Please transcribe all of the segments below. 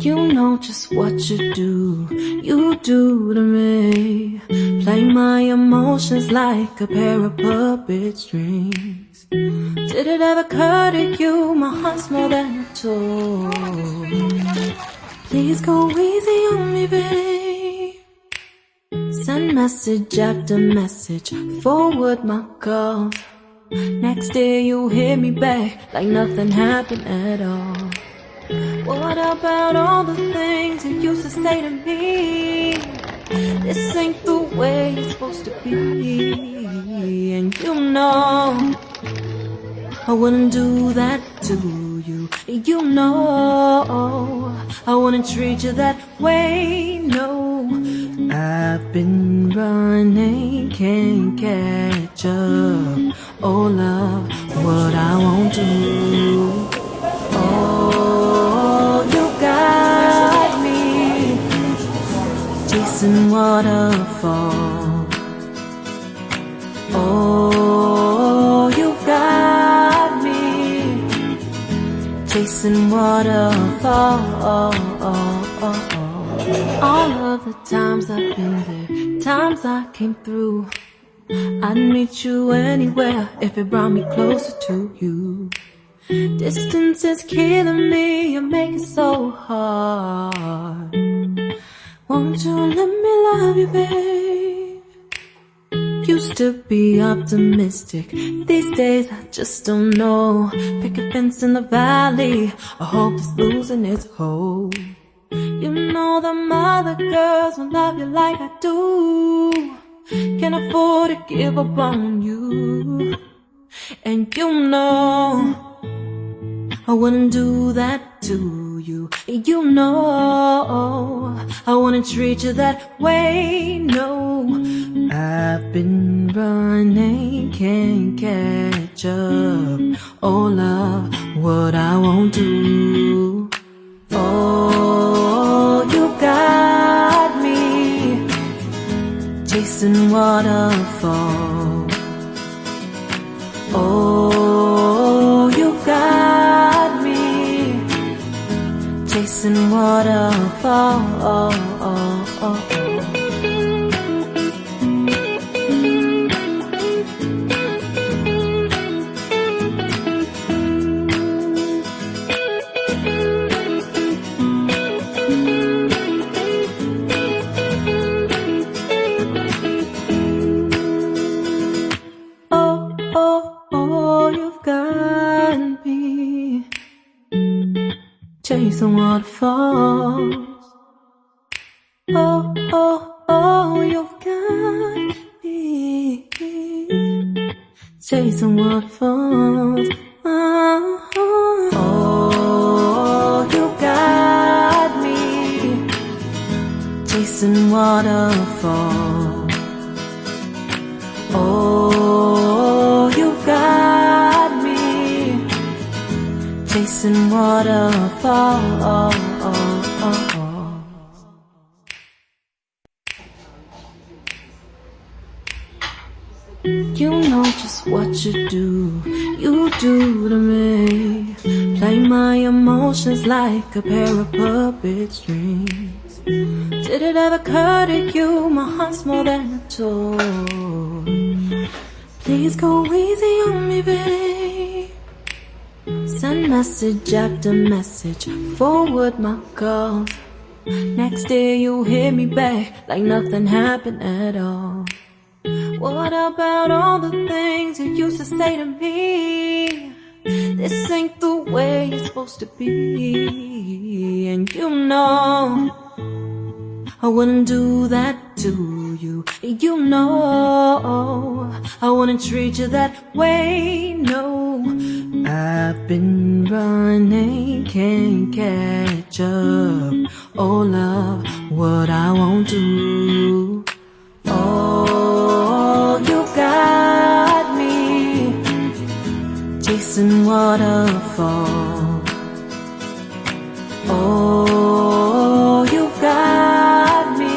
You know just what you do to me. Play my emotions like a pair of puppet strings. Did it ever occur to you my heart's more than a toy? Please go easy on me, babe. Send message after message, forward my calls. Next day you hit me back like nothing happened at all. What about all the things you used to say to me? This ain't the way it's supposed to be. And you know I wouldn't do that to you. You know I wouldn't treat you that way, no. I've been running, can't catch up. Oh love, what I won't do. Oh, you got me chasing waterfall. Oh, you got me chasing waterfall. All of the times I've been there, times I came through, I'd meet you anywhere if it brought me closer to you. Distance is killing me, you make it so hard. Won't you let me love you, babe? Used to be optimistic, these days I just don't know. Pick a fence in the valley, I hope it's losing its hold. You know them other girls won't love you like I do. Can't afford to give up on you. And you know I wouldn't do that to you. You know I wouldn't treat you that way, no. I've been running, can't catch up. Oh love, what I won't do. Oh, you got me chasing waterfall. Oh, you got me chasing waterfall. Chasing waterfalls. Oh, oh, oh, you've got me chasing waterfalls. Oh, oh, you got me chasing waterfalls. Oh, you got me chasing waterfall. You know just what you do to me. Play my emotions like a pair of puppet strings. Did it ever occur to you my heart's more than a toy? Please go easy on me, babe. Send message after message, forward my calls. Next day you hit me back like nothing happened at all. What about all the things you used to say to me? This ain't the way it's supposed to be. And you know I wouldn't do that to you. You know I wouldn't treat you that way, no. I've been running, can't catch up. Oh love, what I won't do. Oh, you got me chasing waterfall. Oh, you got me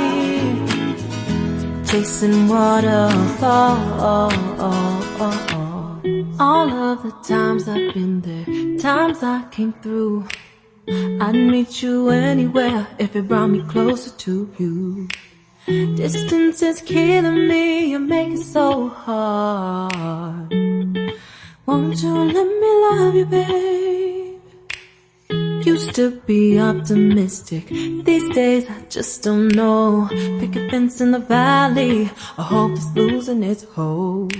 chasing waterfall. All of the times I've been there, times I came through, I'd meet you anywhere if it brought me closer to you. Distance is killing me, you make it so hard. Won't you let me love you, babe? Used to be optimistic, these days I just don't know. Pick a fence in the valley, I hope it's losing its hold.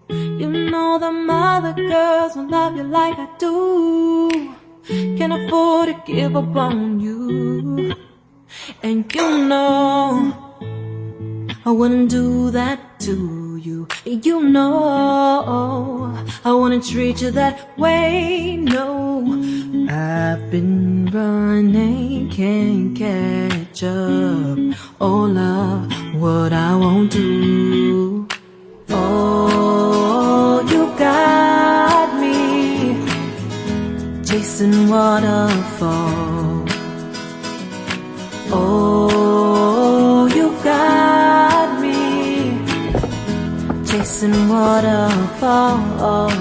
You know that other girls won't love you like I do. Can't afford to give up on you. And you know I wouldn't do that to you. You know I wouldn't treat you that way, no. I've been running, can't catch up. Oh love, what I won't do. Oh, you got me chasing waterfalls. Oh, you got me chasing waterfalls.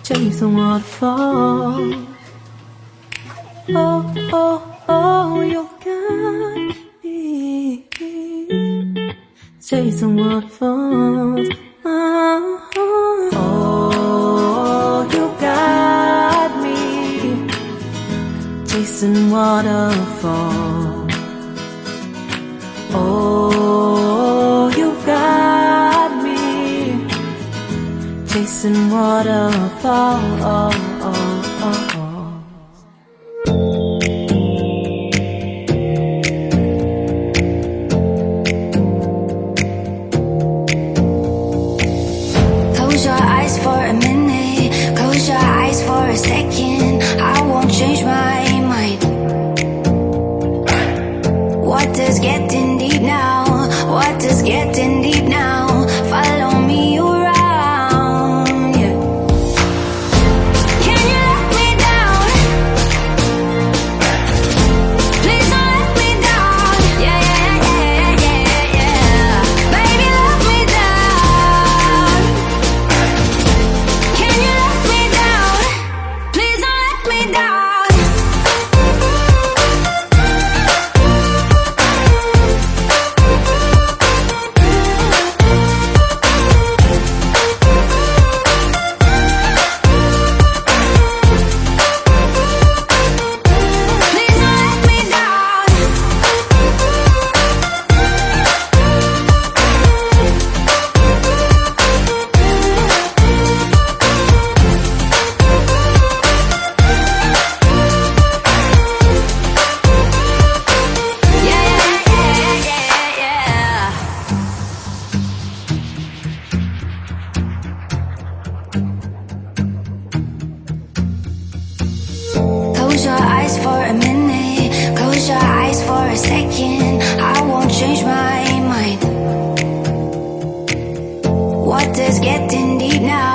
Chasing waterfalls. Oh, oh, oh, you got me chasing waterfalls. Oh, oh, you got me chasing waterfalls. Oh, you got me chasing waterfalls. Close your eyes for a minute, close your eyes for a second. I won't change my mind. Water's getting deep now, water's getting deep now. Follow me around, yeah. Can you let me down? Please don't let me down. Yeah, yeah, yeah, yeah, yeah. Baby, let me down. Can you let me down? Please don't let me down. Close your eyes for a minute, close your eyes for a second. I won't change my mind. Water's getting deep now.